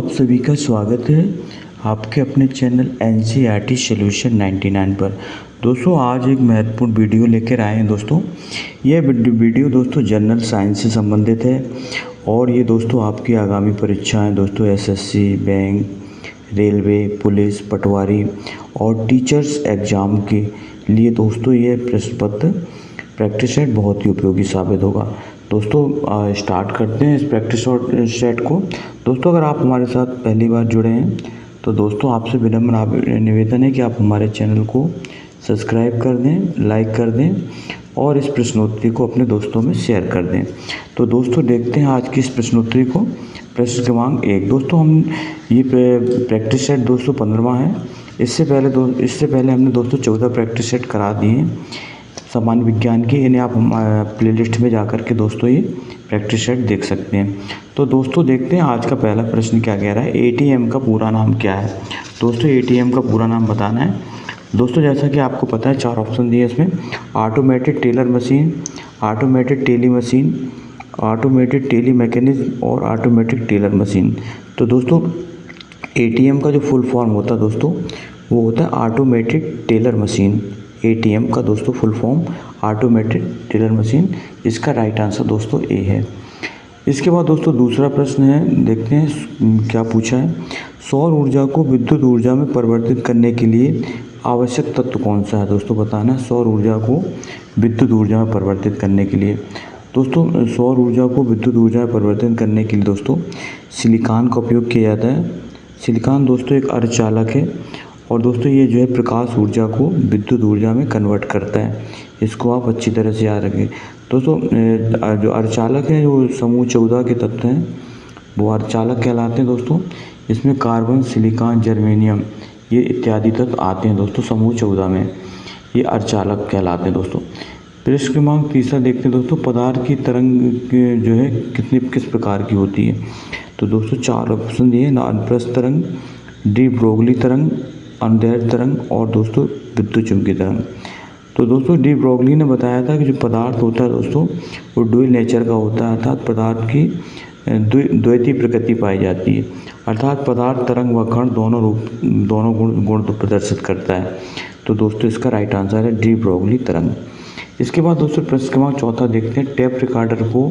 आप सभी का स्वागत है आपके अपने चैनल NCERT सॉल्यूशन 99 पर। दोस्तों आज एक महत्वपूर्ण वीडियो लेकर आए हैं दोस्तों। यह वीडियो दोस्तों जनरल साइंस से संबंधित है और ये दोस्तों आपकी आगामी परीक्षाएं दोस्तों SSC, बैंक, रेलवे, पुलिस, पटवारी और टीचर्स एग्ज़ाम के लिए दोस्तों ये प्रश्न पत्र प्रैक्टिस सेट बहुत ही उपयोगी साबित होगा। दोस्तों स्टार्ट करते हैं इस प्रैक्टिस सेट को। दोस्तों अगर आप हमारे साथ पहली बार जुड़े हैं तो दोस्तों आपसे विनम्र निवेदन है कि आप हमारे चैनल को सब्सक्राइब कर दें, लाइक कर दें और इस प्रश्नोत्तरी को अपने दोस्तों में शेयर कर दें। तो दोस्तों देखते हैं आज की इस प्रश्नोत्तरी को। प्रश्न क्रमांक 1 दोस्तों हम ये प्रैक्टिस सेट दोस्तों 15वां है। इससे पहले हमने दोस्तों 14 प्रैक्टिस सेट करा दिए हैं सामान्य विज्ञान की। इन्हें आप प्लेलिस्ट में जा कर के दोस्तों ये प्रैक्टिस सेट देख सकते हैं। तो दोस्तों देखते हैं आज का पहला प्रश्न क्या कह रहा है। ATM का पूरा नाम क्या है। दोस्तों ATM का पूरा नाम बताना है। दोस्तों जैसा कि आपको पता है 4 ऑप्शन दिए इसमें: automated teller machine, automated tele machine, automated tele mechanism और ऑटोमेटिक टेलर मशीन। तो दोस्तों ATM का जो फुल फॉर्म होता है दोस्तों वो होता है ऑटोमेटेड टेलर मशीन। ATM का दोस्तों full form automated teller machine. इसका राइट आंसर दोस्तों A है। इसके बाद दोस्तों दूसरा प्रश्न है, देखते हैं क्या पूछा है। सौर ऊर्जा को विद्युत ऊर्जा में परिवर्तित करने के लिए आवश्यक तत्व कौन सा है। दोस्तों बताना है सौर ऊर्जा को विद्युत ऊर्जा में परिवर्तित करने के लिए। दोस्तों सौर ऊर्जा को विद्युत ऊर्जा में परिवर्तित करने के लिए दोस्तों सिलिकॉन का उपयोग किया जाता है। सिलिकॉन दोस्तों एक अर्धचालक है और दोस्तों ये जो है प्रकाश ऊर्जा को विद्युत ऊर्जा में कन्वर्ट करता है। इसको आप अच्छी तरह से याद रखें। दोस्तों जो अर्धचालक है वो समूह 14 के तत्व हैं, वो अर्धचालक कहलाते हैं दोस्तों। इसमें कार्बन, सिलिकॉन, जर्मेनियम ये इत्यादि तत्व आते हैं दोस्तों समूह 14 में। ये अर्धचालक कहलाते हैं दोस्तों। प्रश्न क्रमांक 3 देखते हैं दोस्तों। पदार्थ की तरंग जो है किस प्रकार की होती है। तो दोस्तों 4 ऑप्शन दिए: अनुप्रस्थ तरंग, डी ब्रोगली तरंग, अनुदैर्ध्य तरंग और दोस्तों विद्युत चुंबकीय तरंग। तो दोस्तों डी ब्रोगली ने बताया था कि जो पदार्थ होता है दोस्तों वो ड्यूल नेचर का होता है, अर्थात पदार्थ की द्वैतीय प्रकृति पाई जाती है। अर्थात पदार्थ, तरंग व कण दोनों गुण तो प्रदर्शित करता है। तो दोस्तों इसका राइट आंसर है डी ब्रोगली तरंग। इसके बाद दोस्तों प्रश्न क्रमांक 4 देखते हैं। टेप रिकॉर्डर को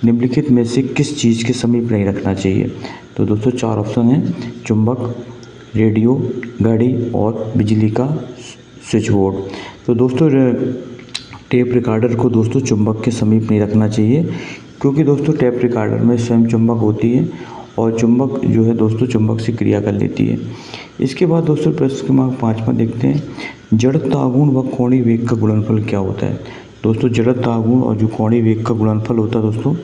निम्नलिखित में से किस चीज़ के समीप नहीं रखना चाहिए। तो दोस्तों 4 ऑप्शन हैं: चुंबक, रेडियो, घड़ी और बिजली का स्विच बोर्ड। तो दोस्तों टेप रिकॉर्डर को दोस्तों चुंबक के समीप नहीं रखना चाहिए, क्योंकि दोस्तों टेप रिकॉर्डर में स्वयं चुंबक होती है और चुंबक जो है दोस्तों चुंबक से क्रिया कर लेती है। इसके बाद दोस्तों प्रश्न क्रमांक 5 देखते हैं। जड़त्व आघूर्ण व कोणीय वेग का गुणनफल क्या होता है। दोस्तों जड़त्व आघूर्ण और जो कोणीय वेग का गुणनफल होता है दोस्तों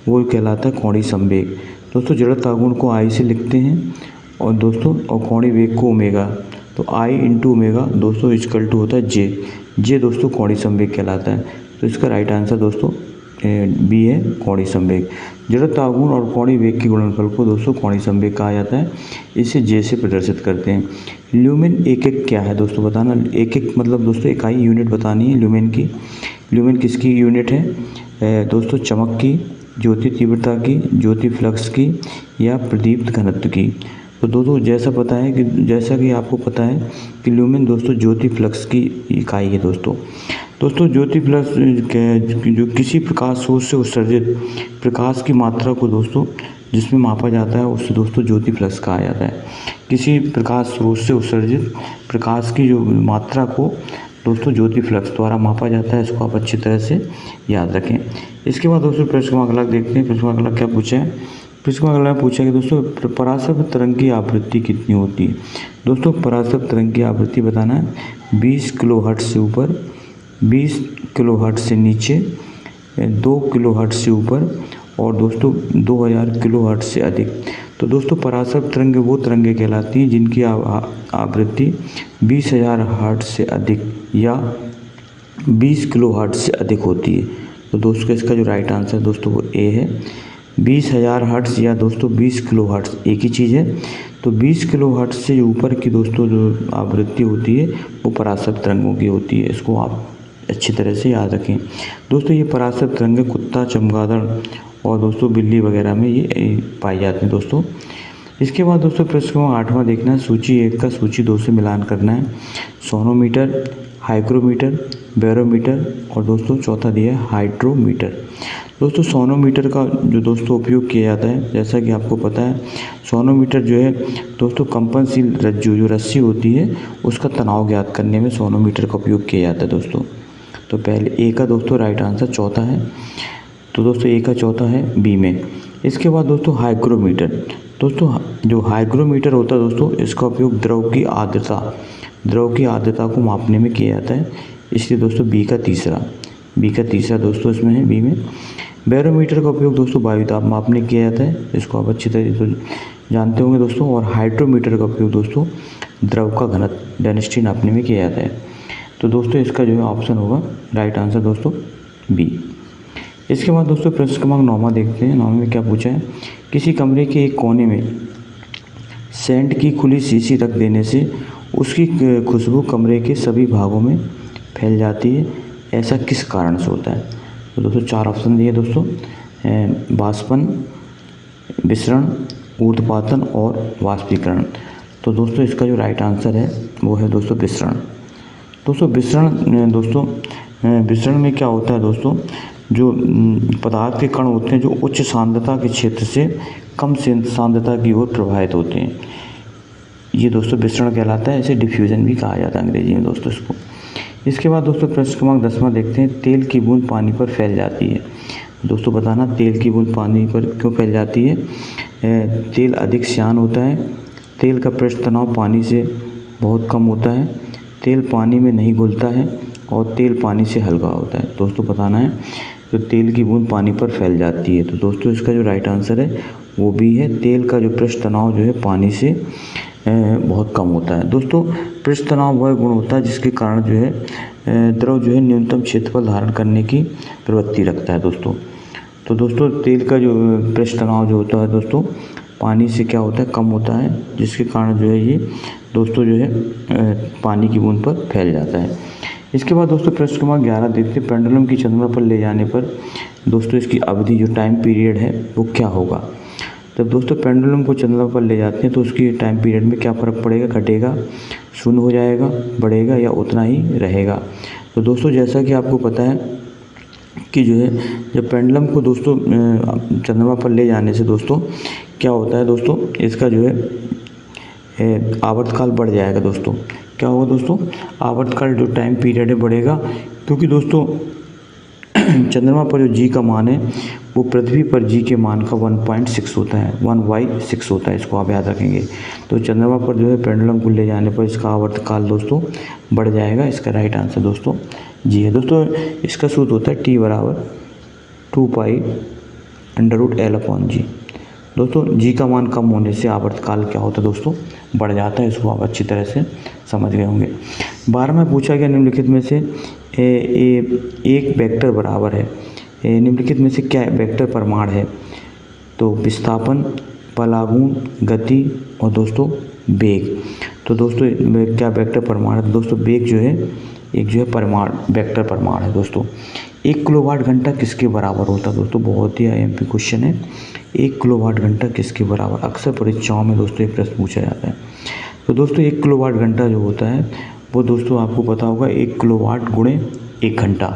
वो कहलाता है कोणीय संवेग। दोस्तों जड़त्व आघूर्ण को I से लिखते हैं और दोस्तों और कोणीय वेग को ओमेगा। तो I × ओमेगा दोस्तों इक्वल टू होता है J दोस्तों कोणीय संवेग कहलाता है। तो इसका राइट आंसर दोस्तों B है, कोणीय संवेग। जड़त्व आघूर्ण और कोणीय वेग के गुणनफल को दोस्तों कोणीय संवेग कहा जाता है। इसे J से प्रदर्शित करते हैं। ल्यूमेन एकक क्या है दोस्तों बताना। एकक मतलब दोस्तों इकाई, यूनिट बतानी है ल्यूमेन की। ल्यूमेन किसकी यूनिट है दोस्तों? चमक की, ज्योति तीव्रता की, ज्योति फ्लक्स की या प्रदीप्त घनत्व की। तो दोस्तों जैसा कि आपको पता है कि ल्यूमेन दोस्तों ज्योति फ्लक्स की इकाई है दोस्तों। ज्योति फ्लक्स जो किसी प्रकाश स्रोत से उत्सर्जित प्रकाश की मात्रा को दोस्तों जिसमें मापा जाता है उससे दोस्तों ज्योति फ्लक्स कहा जाता है। किसी प्रकाश स्रोत से उत्सर्जित प्रकाश की जो मात्रा को दोस्तों ज्योति फ्लक्स द्वारा मापा जाता है। इसको आप अच्छी तरह से याद रखें। इसके बाद दोस्तों प्रश्न अगला देखते हैं। प्रश्न अगला क्या पूछा है। प्रश्न अगला पूछा है कि दोस्तों परासर तरंग की आवृत्ति कितनी होती है। दोस्तों परासर तरंग की आवृत्ति बताना है 20 किलोहर्ट्ज़ से ऊपर, 20 किलोहर्ट्ज़ से नीचे, 2 किलोहर्ट्ज़ से ऊपर और दोस्तों 2000 किलोहर्ट्ज़ से अधिक। तो दोस्तों परासर तरंग वो तरंगें कहलाती हैं जिनकी आवृत्ति 20,000 हर्ट्ज़ से अधिक या 20 किलोहर्ट्ज़ से अधिक होती है। तो दोस्तों इसका जो राइट आंसर दोस्तों वो A है। 20,000 हर्ट्ज़ या दोस्तों 20 किलोहर्ट्ज़ एक ही चीज़ है। तो 20 किलोहर्ट्ज़ से ऊपर की दोस्तों जो आवृत्ति होती है वो परासर तरंगों की होती है। इसको आप अच्छी तरह से याद रखें। दोस्तों ये परासर तरंगें कुत्ता, चमगादड़ और दोस्तों बिल्ली वगैरह में ये पाई जाती हैं दोस्तों। इसके बाद दोस्तों प्रश्न क्रमांक 8वां देखना है, सूची 1 का सूची 2 से मिलान करना है। सोनोमीटर, हाइग्रोमीटर, बैरोमीटर और दोस्तों चौथा दिया है हाइड्रोमीटर। दोस्तों सोनोमीटर का जो दोस्तों उपयोग किया जाता है, जैसा कि आपको पता है सोनोमीटर जो है दोस्तों कंपनशील रज्जु जो रस्सी होती है उसका तनाव ज्ञात करने में सोनोमीटर का उपयोग किया जाता है दोस्तों। तो पहले ए का दोस्तों राइट आंसर चौथा है, तो दोस्तों ए का चौथा है बी में। इसके बाद दोस्तों हाइग्रोमीटर, दोस्तों जो हाइग्रोमीटर होता है दोस्तों इसका उपयोग द्रव की आर्द्रता को मापने में किया जाता है, इसलिए दोस्तों बी का तीसरा दोस्तों इसमें है बी में। बैरोमीटर का उपयोग दोस्तों वायु दाब मापने किया जाता है, इसको आप अच्छी तरह से जानते होंगे दोस्तों। और हाइड्रोमीटर का उपयोग दोस्तों द्रव का घनत्व डेंसिटी नापने में किया जाता है। तो दोस्तों इसका जो है ऑप्शन होगा राइट आंसर दोस्तों बी। इसके बाद दोस्तों प्रश्न क्रमांक 9वां देखते हैं। 9वें में क्या पूछा है, किसी कमरे के एक कोने में सेंट की खुली शीशी रख देने से उसकी खुशबू कमरे के सभी भागों में फैल जाती है, ऐसा किस कारण से होता है। तो दोस्तों 4 ऑप्शन दिए दोस्तों, वाष्पन, विसरण, ऊर्ध्वपातन और वाष्पीकरण। तो दोस्तों इसका जो राइट आंसर है वो है दोस्तों विसरण। दोस्तों विसरण में क्या होता है दोस्तों, जो पदार्थ के कण होते हैं जो उच्च सांद्रता के क्षेत्र से कम सांद्रता की ओर प्रवाहित होते हैं, ये दोस्तों विसरण कहलाता है। इसे डिफ्यूजन भी कहा जाता है अंग्रेजी में दोस्तों इसको। इसके बाद दोस्तों प्रश्न क्रमांक 10वां देखते हैं, तेल की बूंद पानी पर फैल जाती है। दोस्तों बताना तेल की बूंद पानी पर क्यों फैल जाती है। तेल अधिक श्यान होता है, तेल का पृष्ठ तनाव पानी से बहुत कम होता है, तेल पानी में नहीं घुलता है और तेल पानी से हल्का होता है। दोस्तों बताना है तो तेल की बूंद पानी पर फैल जाती है, तो दोस्तों इसका जो राइट आंसर है वो भी है, तेल का जो पृष्ठ तनाव जो है पानी से बहुत कम होता है। दोस्तों पृष्ठ तनाव वह गुण होता है जिसके कारण जो है द्रव जो है न्यूनतम क्षेत्रफल धारण करने की प्रवृत्ति रखता है दोस्तों। तो दोस्तों तेल का जो पृष्ठ तनाव जो होता है दोस्तों पानी से क्या होता है कम होता है, जिसके कारण जो है ये दोस्तों जो है पानी की बूंद पर फैल जाता है। इसके बाद दोस्तों प्रश्न क्रमांक 11 देखते हैं, पेंडुलम की चंद्रमा पर ले जाने पर दोस्तों इसकी अवधि जो टाइम पीरियड है वो क्या होगा। जब दोस्तों पेंडुलम को चंद्रमा पर ले जाते हैं तो उसकी टाइम पीरियड में क्या फ़र्क पड़ेगा, घटेगा, शून्य हो जाएगा, बढ़ेगा या उतना ही रहेगा। तो दोस्तों जैसा कि आपको पता है कि जो है जब पेंडुलम को दोस्तों चंद्रमा पर ले जाने से दोस्तों क्या होता है दोस्तों, इसका जो है आवर्तकाल बढ़ जाएगा दोस्तों। क्या होगा दोस्तों, आवर्तकाल जो टाइम पीरियड है बढ़ेगा, क्योंकि दोस्तों चंद्रमा पर जो जी का मान है वो पृथ्वी पर जी के मान का 1.6 होता है, 1/6 होता है, इसको आप याद रखेंगे। तो चंद्रमा पर जो है पेंडुलम को ले जाने पर इसका आवर्तकाल दोस्तों बढ़ जाएगा, इसका राइट आंसर दोस्तों जी है। दोस्तों इसका सूत्र होता है T = 2π√L/g। दोस्तों जी का मान कम होने से आवर्तकाल क्या होता है दोस्तों बढ़ जाता है, इसको आप अच्छी तरह से समझ गए होंगे। 12वां पूछा गया, निम्नलिखित में से एक वेक्टर बराबर है, निम्नलिखित में से क्या वेक्टर परिमाण है। तो विस्थापन, परागुण, गति और दोस्तों वेग। तो दोस्तों क्या वेक्टर परिमाण है, दोस्तों वेग जो है एक जो है परिमाण वेक्टर परिमाण है दोस्तों। 1 किलोवाट घंटा किसके बराबर होता है दोस्तों, बहुत ही IMP क्वेश्चन है। 1 किलोवाट घंटा किसके बराबर, अक्सर परीक्षाओं में दोस्तों ये प्रश्न पूछा जाता है। तो दोस्तों 1 किलोवाट घंटा जो होता है वो दोस्तों आपको पता होगा 1 किलोवाट गुणे 1 घंटा,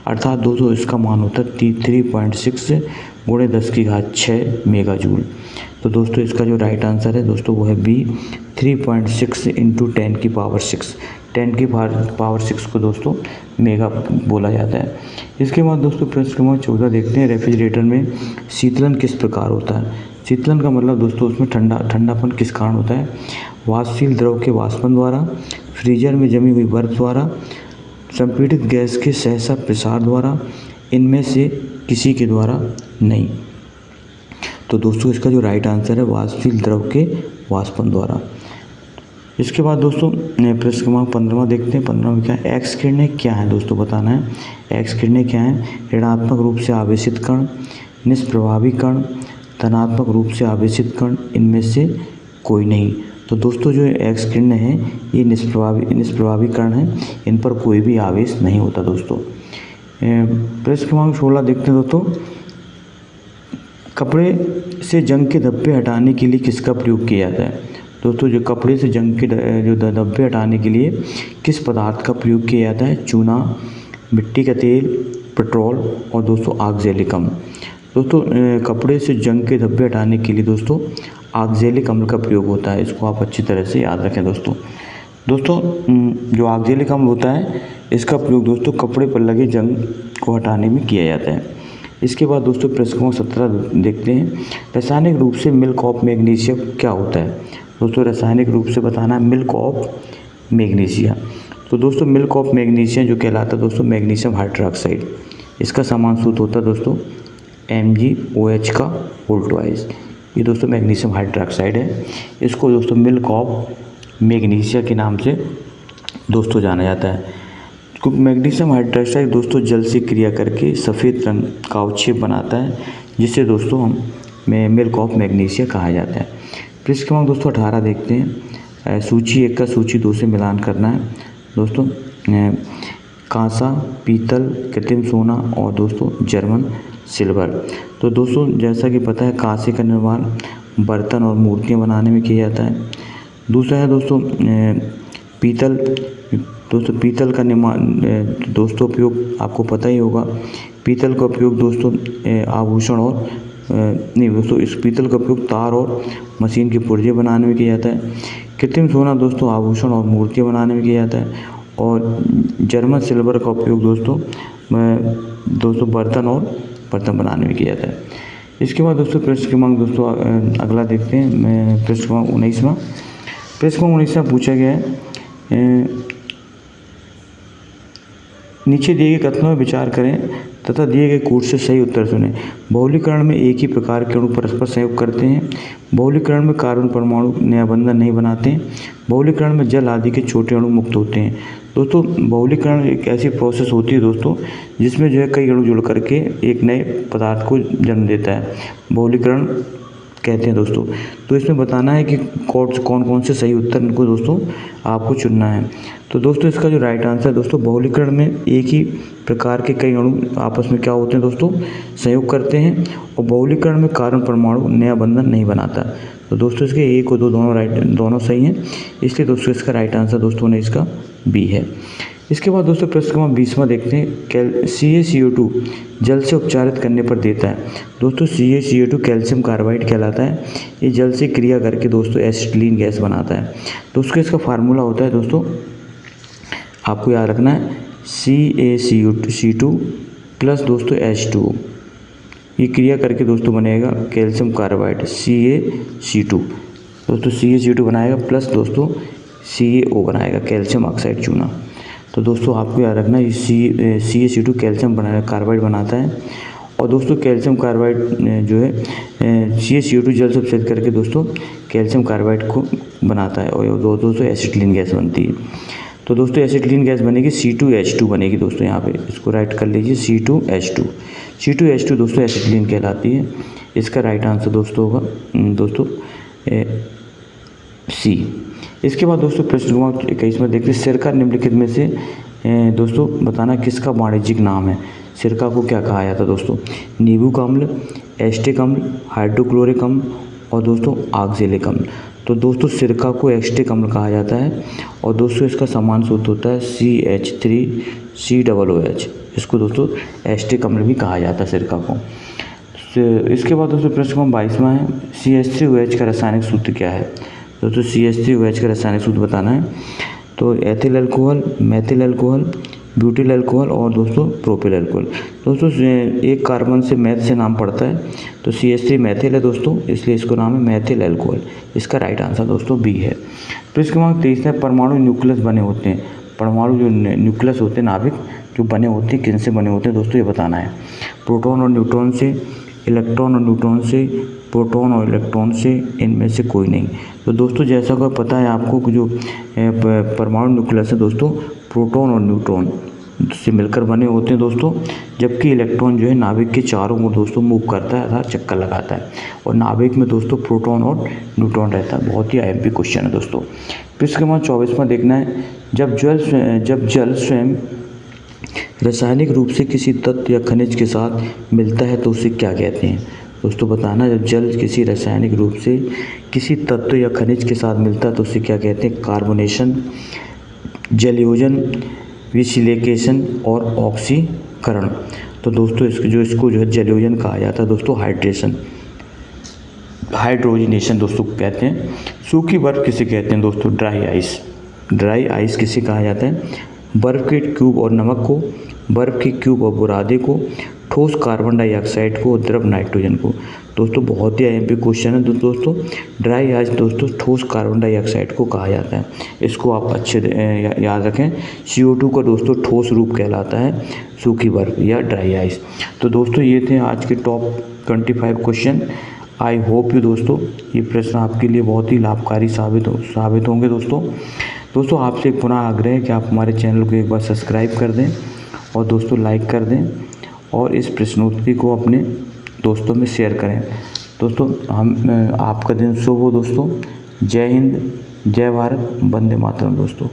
अर्थात दोस्तों इसका मान होता है 3.6 गुणे 10⁶ मेगा जूल। तो दोस्तों इसका जो राइट आंसर है दोस्तों वो है बी, 3.6 × 10⁶ 10⁶ को दोस्तों मेगा बोला जाता है। इसके बाद दोस्तों प्रश्न क्रमांक 14 देखते हैं, रेफ्रिजरेटर में शीतलन किस प्रकार होता है। शीतलन का मतलब दोस्तों उसमें ठंडापन किस कारण होता है, वाष्पशील द्रव के वाष्पन द्वारा, फ्रीजर में जमी हुई बर्फ द्वारा, संपीड़ित गैस के सहसा प्रसार द्वारा, इनमें से किसी के द्वारा नहीं। तो दोस्तों इसका जो राइट आंसर है वाष्पशील द्रव के वाष्पन द्वारा। इसके बाद दोस्तों प्रश्न क्रमांक 15वां देखते हैं। 15वां में क्या है, एक्स किरणें क्या है दोस्तों बताना है। एक्स किरणें क्या हैं, ऋणात्मक रूप से आवेशित कण, निष्प्रभावी कण, धनात्मक रूप से आवेशित कण, इनमें से कोई नहीं। तो दोस्तों जो एक्स किरणें हैं ये निष्प्रभावी कण हैं, इन पर कोई भी आवेश नहीं होता दोस्तों। प्रश्न क्रमांक 16 देखते हैं दोस्तों, कपड़े से जंग के धब्बे हटाने के लिए किसका प्रयोग किया जाता है? दोस्तों जो कपड़े से जंग के जो धब्बे हटाने के लिए किस पदार्थ का प्रयोग किया जाता है? चूना, मिट्टी का तेल, पेट्रोल और दोस्तों ऑक्जेलिक अम्ल। दोस्तों कपड़े से जंग के धब्बे हटाने के लिए दोस्तों ऑक्जेलिक अम्ल का प्रयोग होता है। इसको आप अच्छी तरह से याद रखें दोस्तों। जो ऑक्जेलिक अम्ल होता है इसका प्रयोग दोस्तों कपड़े पर लगे जंग को हटाने में किया जाता है। इसके बाद दोस्तों प्रश्न क्रमांक 17 देखते हैं। रासायनिक रूप से मिल्क ऑफ मैग्नीशिया क्या होता है? दोस्तों रासायनिक रूप से बताना है मिल्क ऑफ मैग्नीशिया। तो दोस्तों मिल्क ऑफ मैग्नीशिया जो कहलाता है दोस्तों मैग्नीशियम हाइड्रोक्साइड। इसका समान सूत्र होता है दोस्तों MgOH का होल ट्वाइस। ये दोस्तों मैग्नीशियम हाइड्रोक्साइड है। इसको दोस्तों मिल्क ऑफ मैग्नीशिया के नाम से दोस्तों जाना जाता है। क्योंकि मैग्नीशियम हाइड्रोक्साइड दोस्तों जल से क्रिया करके सफ़ेद रंग का अवक्षेप बनाता है, जिसे दोस्तों हम मिल्क ऑफ मैग्नीशिया कहा जाता है। पृष्ठ क्रमांक दोस्तों 18 देखते हैं। सूची 1 का सूची 2 से मिलान करना है दोस्तों। कांसा, पीतल, कृत्रिम सोना और दोस्तों जर्मन सिल्वर। तो दोस्तों जैसा कि पता है कांसे का निर्माण बर्तन और मूर्तियाँ बनाने में किया जाता है। दूसरा है दोस्तों पीतल। दोस्तों पीतल का निर्माण दोस्तों उपयोग आपको पता ही होगा। पीतल का उपयोग दोस्तों आभूषण और नहीं दोस्तों इस पीतल का उपयोग तार और मशीन के पुर्जे बनाने में किया जाता है। कृत्रिम सोना दोस्तों आभूषण और मूर्तियाँ बनाने में किया जाता है। और जर्मन सिल्वर का उपयोग दोस्तों बर्तन बनाने में किया जाता है। इसके बाद दोस्तों पृष्ठ क्रमांक दोस्तों अगला देखते हैं। पृष्ठ क्रमांक 19वां। पृष्ठ क्रमांक 19वां पूछा गया है नीचे दिए गए कथनों में विचार करें तथा दिए गए कोड से सही उत्तर चुनें। बहुलीकरण में एक ही प्रकार के अणु परस्पर संयोग करते हैं। बहुलीकरण में कार्बन परमाणु नया बंधन नहीं बनाते हैं। बहुलीकरण में जल आदि के छोटे अणु मुक्त होते हैं। दोस्तों बहुलीकरण एक ऐसी प्रोसेस होती है दोस्तों जिसमें जो है कई अणु जुड़ करके एक नए पदार्थ को जन्म देता है, बहुलीकरण कहते हैं दोस्तों। तो इसमें बताना है कि कौन कौन से सही उत्तर को दोस्तों आपको चुनना है। तो दोस्तों इसका जो राइट आंसर है दोस्तों बहुलीकरण में एक ही प्रकार के कई अणु आपस में क्या होते हैं दोस्तों संयोग करते हैं। और बहुलीकरण में कार्बन परमाणु नया बंधन नहीं बनाता। तो दोस्तों इसके 1 और 2 दोनों सही हैं, इसलिए दोस्तों इसका राइट आंसर दोस्तों ने इसका बी है। इसके बाद दोस्तों प्रश्न क्रमांक 20वां देखते हैं। CaCO2 जल से उपचारित करने पर देता है। दोस्तों CaCO2 कैल्शियम कार्बाइड कहलाता है। ये जल से क्रिया करके दोस्तों एसिटिलीन गैस बनाता है। दोस्तों इसका फार्मूला होता है दोस्तों आपको याद रखना है CaCO2 प्लस दोस्तों H2O। ये क्रिया करके दोस्तों बनेगा कैल्शियम कार्बाइड CaC2। दोस्तों CaC2 बनाएगा प्लस दोस्तों CaO बनाएगा कैल्शियम ऑक्साइड चूना। तो दोस्तों आपको याद रखना है CaC2 कैल्शियम कार्बाइड बनाता है। और दोस्तों कैल्शियम कार्बाइड जो है CaCO2 जल से अपचरित करके दोस्तों कैल्शियम कार्बाइड को बनाता है और दोस्तों एसिटिलीन गैस बनती है। तो दोस्तों एसिटिलीन गैस बनेगी C2H2 बनेगी दोस्तों। यहाँ पे इसको राइट कर लीजिए C2H2 दोस्तों एसिटिलीन कहलाती है। इसका राइट आंसर दोस्तों होगा दोस्तों C। इसके बाद दोस्तों प्रश्न क्रमांक 21 में देखते हैं। सिरका निम्नलिखित में से दोस्तों बताना किसका वाणिज्यिक नाम है। सिरका को क्या कहा जाता है दोस्तों? नींबू का अम्ल, एस्टिक अम्ल, हाइड्रोक्लोरिक अम्ल और दोस्तों ऑक्जेलिक अम्ल। तो दोस्तों सिरका को एस्टिक अम्ल कहा जाता है। और दोस्तों इसका समान सूत्र होता है CH3COOH। इसको दोस्तों एस्टिक अम्ल भी कहा जाता है सिरका को। इसके बाद दोस्तों प्रश्न क्रमांक 22वां है। CH3OH का रासायनिक सूत्र क्या है? दोस्तों CH3OH का रासायनिक सूत्र बताना है। तो ethyl alcohol, methyl alcohol, butyl alcohol और दोस्तों प्रोपिल अल्कोहल। दोस्तों एक कार्बन से मैथ से नाम पड़ता है तो CH3 मैथिल है दोस्तों, इसलिए इसको नाम है मैथिल अल्कोहल। इसका राइट आंसर दोस्तों बी है। प्रश्न क्रमांक 23 में परमाणु न्यूक्लियस बने होते हैं। परमाणु जो न्यूक्लियस होते हैं नाभिक जो बने होते हैं किनसे बने होते हैं दोस्तों ये बताना है। प्रोटॉन और न्यूट्रॉन से, इलेक्ट्रॉन और न्यूट्रॉन से, प्रोटॉन और इलेक्ट्रॉन से, इनमें से कोई नहीं। तो दोस्तों जैसा कि पता है आपको कि जो परमाणु न्यूक्लियस है दोस्तों प्रोटॉन और न्यूट्रॉन से मिलकर बने होते हैं दोस्तों। जबकि इलेक्ट्रॉन जो है नाभिक के चारों ओर दोस्तों मूव करता है अर्थात चक्कर लगाता है। और नाभिक में दोस्तों प्रोटॉन और न्यूट्रॉन रहता है। बहुत ही IMP क्वेश्चन है दोस्तों। प्रश्न क्रमांक 24वां देखना है। जब जल स्वयं रासायनिक रूप से किसी तत्व या खनिज के साथ मिलता है तो उसे क्या कहते हैं? दोस्तों बताना, जब जल किसी रासायनिक रूप से किसी तत्व या खनिज के साथ मिलता है तो उसे क्या कहते हैं? कार्बोनेशन, जलयोजन, विशिलेकेशन और ऑक्सीकरण। तो दोस्तों इसको जो है जलयोजन कहा जाता है दोस्तों, हाइड्रोजनेशन दोस्तों कहते हैं। सूखी बर्फ किसे कहते हैं दोस्तों? Dry ice. ड्राई आइस किसे कहा जाता है? बर्फ़ के क्यूब और नमक को, बर्फ़ के क्यूब और बुरादे को, ठोस कार्बन डाइऑक्साइड को, द्रव नाइट्रोजन को। दोस्तों बहुत ही आईएमपी क्वेश्चन है दोस्तों। ड्राई आइस दोस्तों ठोस कार्बन डाइऑक्साइड को कहा जाता है, इसको आप अच्छे याद रखें। CO2 का दोस्तों ठोस रूप कहलाता है सूखी बर्फ या ड्राई आइस। तो दोस्तों ये थे आज के top 25 question. I hope you दोस्तों ये प्रश्न आपके लिए बहुत ही लाभकारी साबित होंगे दोस्तों आपसे एक पुनः आग्रह है कि आप हमारे चैनल को एक बार सब्सक्राइब कर दें और दोस्तों लाइक कर दें और इस प्रश्नोत्तरी को अपने दोस्तों में शेयर करें। दोस्तों आपका दिन शुभ हो दोस्तों। जय हिंद, जय भारत, वंदे मातरम दोस्तों।